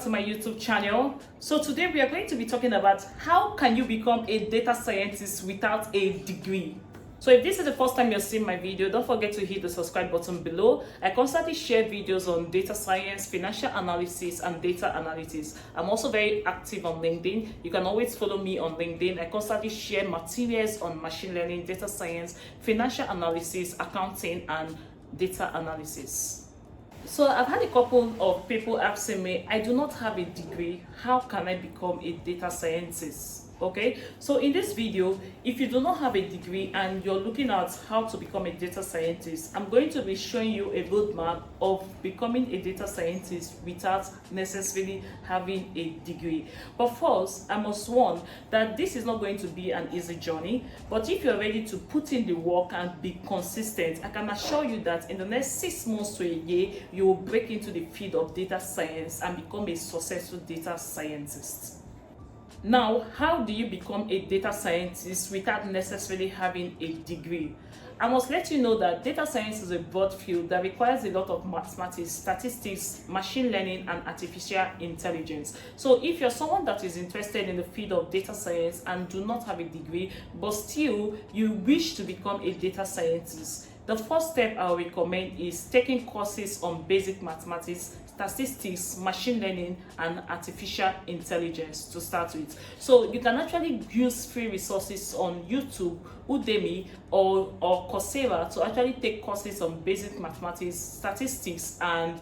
to my YouTube channel. So today we are going to be talking about how can you become a data scientist without a degree. So if this is the first time you're seeing my video, don't forget to hit the subscribe button below. I constantly share videos on data science, financial analysis, and data analytics. I'm also very active on LinkedIn. You can always follow me on LinkedIn. I constantly share materials on machine learning, data science, financial analysis, accounting, and data analysis. So I've had a couple of people asking me, I do not have a degree, how can I become a data scientist? Okay, so in this video, if you do not have a degree and you're looking at how to become a data scientist, I'm going to be showing you a roadmap of becoming a data scientist without necessarily having a degree. But first, I must warn that this is not going to be an easy journey, but if you're ready to put in the work and be consistent, I can assure you that in the next 6 months to a year, you will break into the field of data science and become a successful data scientist. Now, how do you become a data scientist without necessarily having a degree? I must let you know that data science is a broad field that requires a lot of mathematics, statistics, machine learning, and artificial intelligence. So if you're someone that is interested in the field of data science and do not have a degree, but still you wish to become a data scientist, the first step I would recommend is taking courses on basic mathematics, statistics, machine learning, and artificial intelligence to start with. So you can actually use free resources on YouTube, Udemy, or Coursera to actually take courses on basic mathematics, statistics, and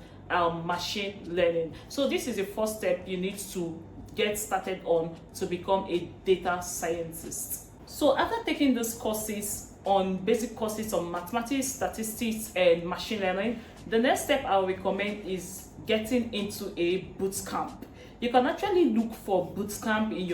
machine learning. So this is the first step you need to get started on to become a data scientist. So after taking these courses, on basic courses on mathematics, statistics, and machine learning, the next step I would recommend is getting into a boot camp. You can actually look for boot camp in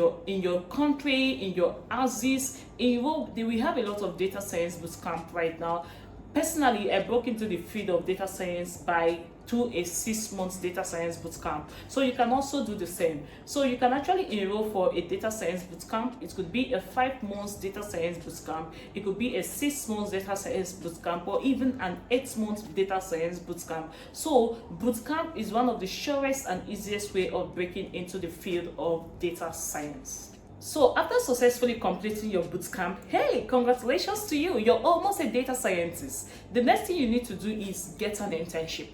your country, in your houses. We have a lot of data science boot camp right now. Personally, I broke into the field of data science by a 6 months data science bootcamp. So you can also do the same. So you can actually enroll for a data science bootcamp. It could be a 5 months data science bootcamp. It could be a 6 months data science bootcamp, or even an 8 months data science bootcamp. So bootcamp is one of the surest and easiest way of breaking into the field of data science. So after successfully completing your bootcamp, hey, congratulations to you, you're almost a data scientist. The next thing you need to do is get an internship.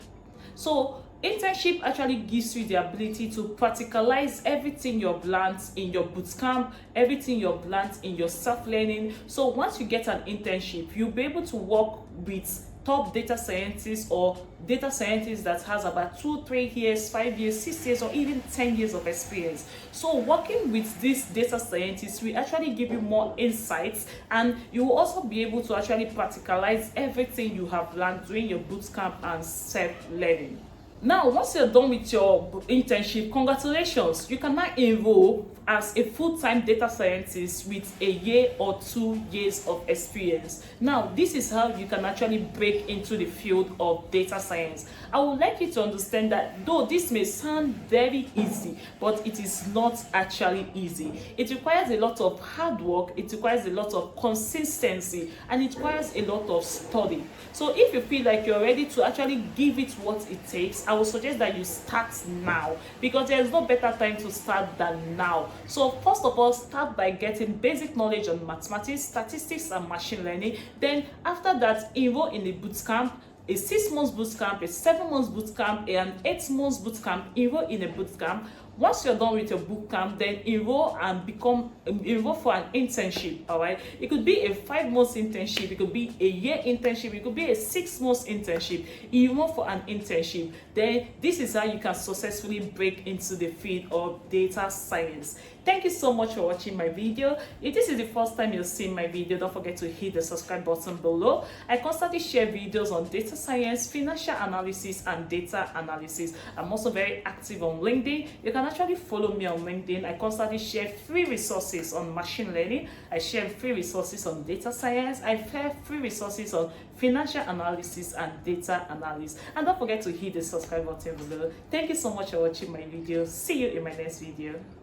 So internship actually gives you the ability to practicalize everything you've learned in your bootcamp, everything you've learned in your self-learning. So once you get an internship, you'll be able to work with top data scientists or data scientists that has about 2, 3 years, 5 years, 6 years, or even 10 years of experience. So working with these data scientists will actually give you more insights, and you will also be able to actually practicalize everything you have learned during your bootcamp and self-learning. Now, once you're done with your internship, congratulations, you can now enroll as a full-time data scientist with a year or 2 years of experience. Now, this is how you can actually break into the field of data science. I would like you to understand that though this may sound very easy, but it is not actually easy. It requires a lot of hard work, it requires a lot of consistency, and it requires a lot of study. So if you feel like you're ready to actually give it what it takes, I would suggest that you start now, because there is no better time to start than now. So first of all, start by getting basic knowledge on mathematics, statistics, and machine learning. Then after that, enroll in a bootcamp, a 6 months bootcamp, a 7 months bootcamp, an 8 months bootcamp. Enroll in a bootcamp. Once you're done with your bootcamp, then enroll for an internship. All right, it could be a 5 months internship, it could be a year internship, it could be a 6 months internship. Enroll for an internship. Then this is how you can successfully break into the field of data science. Thank you so much for watching my video. If this is the first time you're seeing my video, don't forget to hit the subscribe button below. I constantly share videos on data science, financial analysis, and data analysis. I'm also very active on LinkedIn. You can actually follow me on LinkedIn. I constantly share free resources on machine learning. I share free resources on data science. I share free resources on financial analysis and data analysis. And don't forget to hit the subscribe button below. Thank you so much for watching my video. See you in my next video.